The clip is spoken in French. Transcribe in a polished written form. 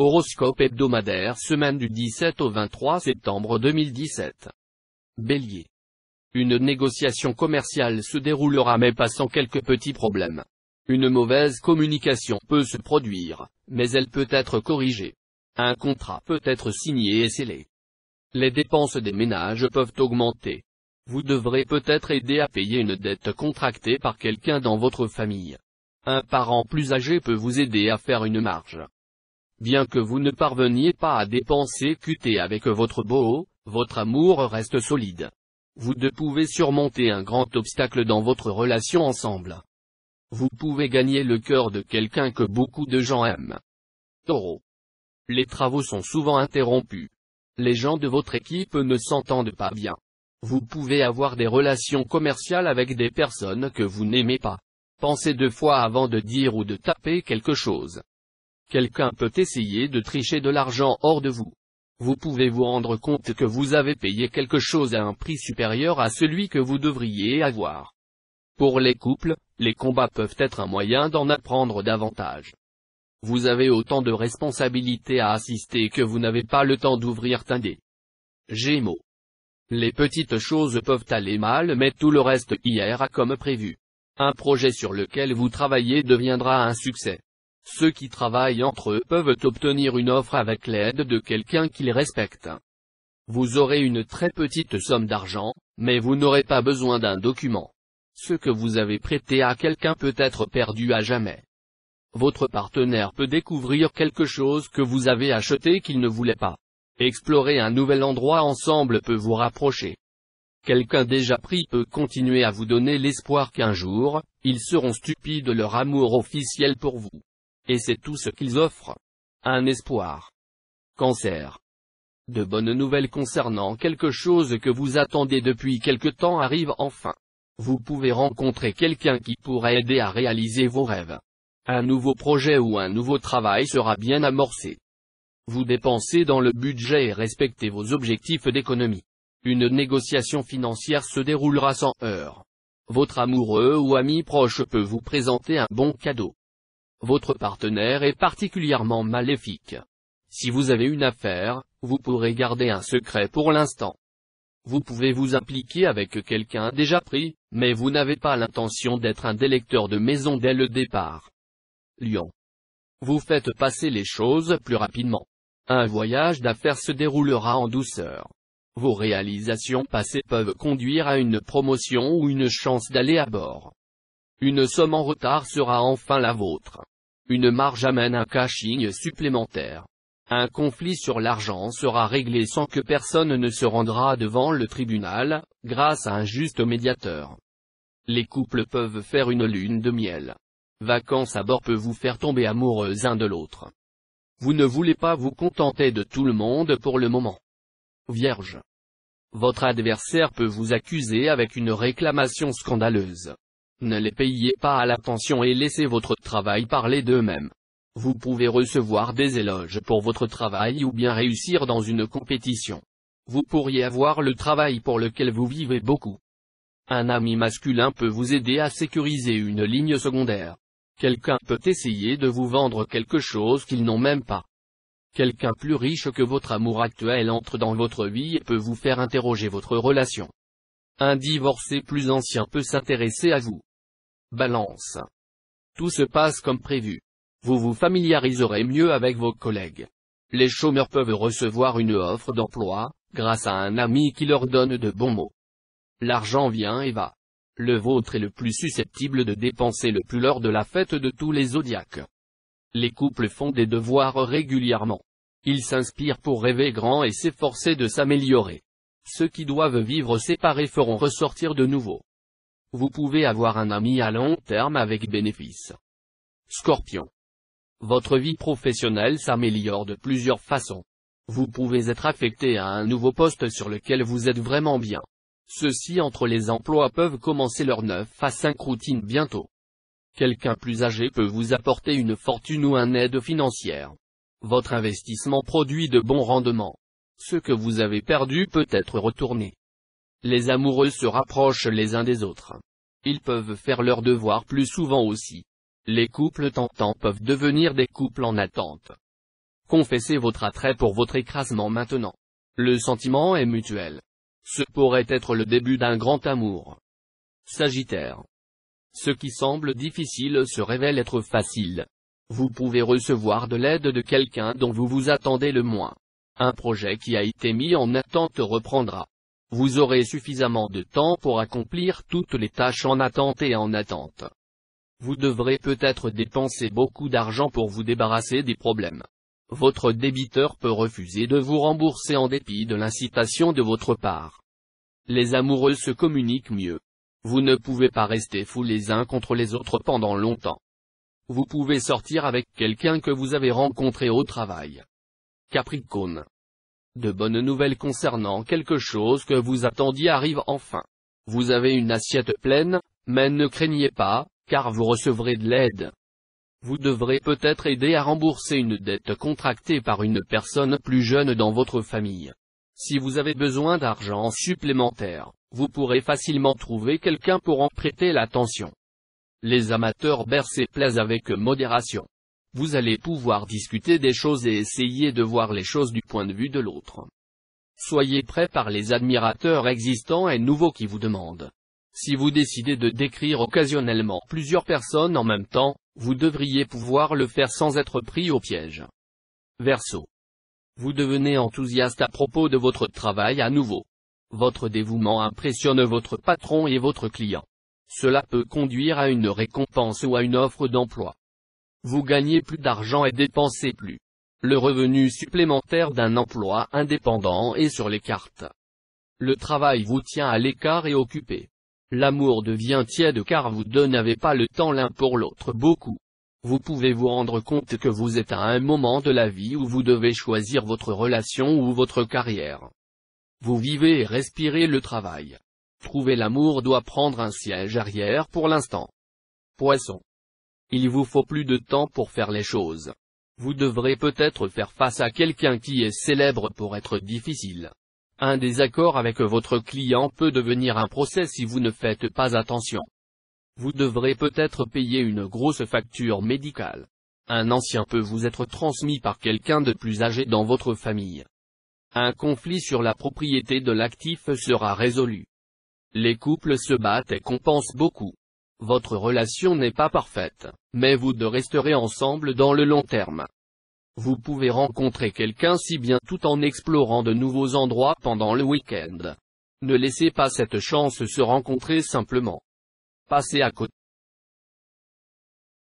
Horoscope hebdomadaire semaine du 17 au 23 septembre 2017. Bélier. Une négociation commerciale se déroulera mais pas sans quelques petits problèmes. Une mauvaise communication peut se produire, mais elle peut être corrigée. Un contrat peut être signé et scellé. Les dépenses des ménages peuvent augmenter. Vous devrez peut-être aider à payer une dette contractée par quelqu'un dans votre famille. Un parent plus âgé peut vous aider à faire une marge. Bien que vous ne parveniez pas à dépenser QT avec votre beau, votre amour reste solide. Vous deux pouvez surmonter un grand obstacle dans votre relation ensemble. Vous pouvez gagner le cœur de quelqu'un que beaucoup de gens aiment. Taureau. Les travaux sont souvent interrompus. Les gens de votre équipe ne s'entendent pas bien. Vous pouvez avoir des relations commerciales avec des personnes que vous n'aimez pas. Pensez 2 fois avant de dire ou de taper quelque chose. Quelqu'un peut essayer de tricher de l'argent hors de vous. Vous pouvez vous rendre compte que vous avez payé quelque chose à un prix supérieur à celui que vous devriez avoir. Pour les couples, les combats peuvent être un moyen d'en apprendre davantage. Vous avez autant de responsabilités à assister que vous n'avez pas le temps d'ouvrir un dé. Gémeaux. Les petites choses peuvent aller mal mais tout le reste ira comme prévu. Un projet sur lequel vous travaillez deviendra un succès. Ceux qui travaillent entre eux peuvent obtenir une offre avec l'aide de quelqu'un qu'ils respectent. Vous aurez une très petite somme d'argent, mais vous n'aurez pas besoin d'un document. Ce que vous avez prêté à quelqu'un peut être perdu à jamais. Votre partenaire peut découvrir quelque chose que vous avez acheté qu'il ne voulait pas. Explorer un nouvel endroit ensemble peut vous rapprocher. Quelqu'un déjà pris peut continuer à vous donner l'espoir qu'un jour, ils seront stupides de leur amour officiel pour vous. Et c'est tout ce qu'ils offrent. Un espoir. Cancer. De bonnes nouvelles concernant quelque chose que vous attendez depuis quelque temps arrivent enfin. Vous pouvez rencontrer quelqu'un qui pourra aider à réaliser vos rêves. Un nouveau projet ou un nouveau travail sera bien amorcé. Vous dépensez dans le budget et respectez vos objectifs d'économie. Une négociation financière se déroulera sans heurts. Votre amoureux ou ami proche peut vous présenter un bon cadeau. Votre partenaire est particulièrement maléfique. Si vous avez une affaire, vous pourrez garder un secret pour l'instant. Vous pouvez vous impliquer avec quelqu'un déjà pris, mais vous n'avez pas l'intention d'être un délecteur de maison dès le départ. Lion. Vous faites passer les choses plus rapidement. Un voyage d'affaires se déroulera en douceur. Vos réalisations passées peuvent conduire à une promotion ou une chance d'aller à bord. Une somme en retard sera enfin la vôtre. Une marge amène un cashing supplémentaire. Un conflit sur l'argent sera réglé sans que personne ne se rendra devant le tribunal, grâce à un juste médiateur. Les couples peuvent faire une lune de miel. Vacances à bord peut vous faire tomber amoureux un de l'autre. Vous ne voulez pas vous contenter de tout le monde pour le moment. Vierge. Votre adversaire peut vous accuser avec une réclamation scandaleuse. Ne les payez pas à l'attention et laissez votre travail parler d'eux-mêmes. Vous pouvez recevoir des éloges pour votre travail ou bien réussir dans une compétition. Vous pourriez avoir le travail pour lequel vous vivez beaucoup. Un ami masculin peut vous aider à sécuriser une ligne secondaire. Quelqu'un peut essayer de vous vendre quelque chose qu'ils n'ont même pas. Quelqu'un plus riche que votre amour actuel entre dans votre vie et peut vous faire interroger votre relation. Un divorcé plus ancien peut s'intéresser à vous. Balance. Tout se passe comme prévu. Vous vous familiariserez mieux avec vos collègues. Les chômeurs peuvent recevoir une offre d'emploi, grâce à un ami qui leur donne de bons mots. L'argent vient et va. Le vôtre est le plus susceptible de dépenser le plus lors de la fête de tous les zodiaques. Les couples font des devoirs régulièrement. Ils s'inspirent pour rêver grand et s'efforcer de s'améliorer. Ceux qui doivent vivre séparés feront ressortir de nouveau. Vous pouvez avoir un ami à long terme avec bénéfice. Scorpion. Votre vie professionnelle s'améliore de plusieurs façons. Vous pouvez être affecté à un nouveau poste sur lequel vous êtes vraiment bien. Ceux-ci entre les emplois peuvent commencer leur 9 à 5 routines bientôt. Quelqu'un plus âgé peut vous apporter une fortune ou une aide financière. Votre investissement produit de bons rendements. Ce que vous avez perdu peut être retourné. Les amoureux se rapprochent les uns des autres. Ils peuvent faire leurs devoirs plus souvent aussi. Les couples tentants peuvent devenir des couples en attente. Confessez votre attrait pour votre écrasement maintenant. Le sentiment est mutuel. Ce pourrait être le début d'un grand amour. Sagittaire. Ce qui semble difficile se révèle être facile. Vous pouvez recevoir de l'aide de quelqu'un dont vous vous attendez le moins. Un projet qui a été mis en attente reprendra. Vous aurez suffisamment de temps pour accomplir toutes les tâches en attente et en attente. Vous devrez peut-être dépenser beaucoup d'argent pour vous débarrasser des problèmes. Votre débiteur peut refuser de vous rembourser en dépit de l'incitation de votre part. Les amoureux se communiquent mieux. Vous ne pouvez pas rester fous les uns contre les autres pendant longtemps. Vous pouvez sortir avec quelqu'un que vous avez rencontré au travail. Capricorne. De bonnes nouvelles concernant quelque chose que vous attendiez arrivent enfin. Vous avez une assiette pleine, mais ne craignez pas, car vous recevrez de l'aide. Vous devrez peut-être aider à rembourser une dette contractée par une personne plus jeune dans votre famille. Si vous avez besoin d'argent supplémentaire, vous pourrez facilement trouver quelqu'un pour en prêter l'attention. Les amateurs bercés plaisent avec modération. Vous allez pouvoir discuter des choses et essayer de voir les choses du point de vue de l'autre. Soyez prêts par les admirateurs existants et nouveaux qui vous demandent. Si vous décidez de décrire occasionnellement plusieurs personnes en même temps, vous devriez pouvoir le faire sans être pris au piège. Verseau. Vous devenez enthousiaste à propos de votre travail à nouveau. Votre dévouement impressionne votre patron et votre client. Cela peut conduire à une récompense ou à une offre d'emploi. Vous gagnez plus d'argent et dépensez plus. Le revenu supplémentaire d'un emploi indépendant est sur les cartes. Le travail vous tient à l'écart et occupé. L'amour devient tiède car vous deux n'avez pas le temps l'un pour l'autre beaucoup. Vous pouvez vous rendre compte que vous êtes à un moment de la vie où vous devez choisir votre relation ou votre carrière. Vous vivez et respirez le travail. Trouver l'amour doit prendre un siège arrière pour l'instant. Poisson. Il vous faut plus de temps pour faire les choses. Vous devrez peut-être faire face à quelqu'un qui est célèbre pour être difficile. Un désaccord avec votre client peut devenir un procès si vous ne faites pas attention. Vous devrez peut-être payer une grosse facture médicale. Un ancien peut vous être transmis par quelqu'un de plus âgé dans votre famille. Un conflit sur la propriété de l'actif sera résolu. Les couples se battent et compensent beaucoup. Votre relation n'est pas parfaite, mais vous deux resterez ensemble dans le long terme. Vous pouvez rencontrer quelqu'un si bien tout en explorant de nouveaux endroits pendant le week-end. Ne laissez pas cette chance se rencontrer simplement. Passez à côté.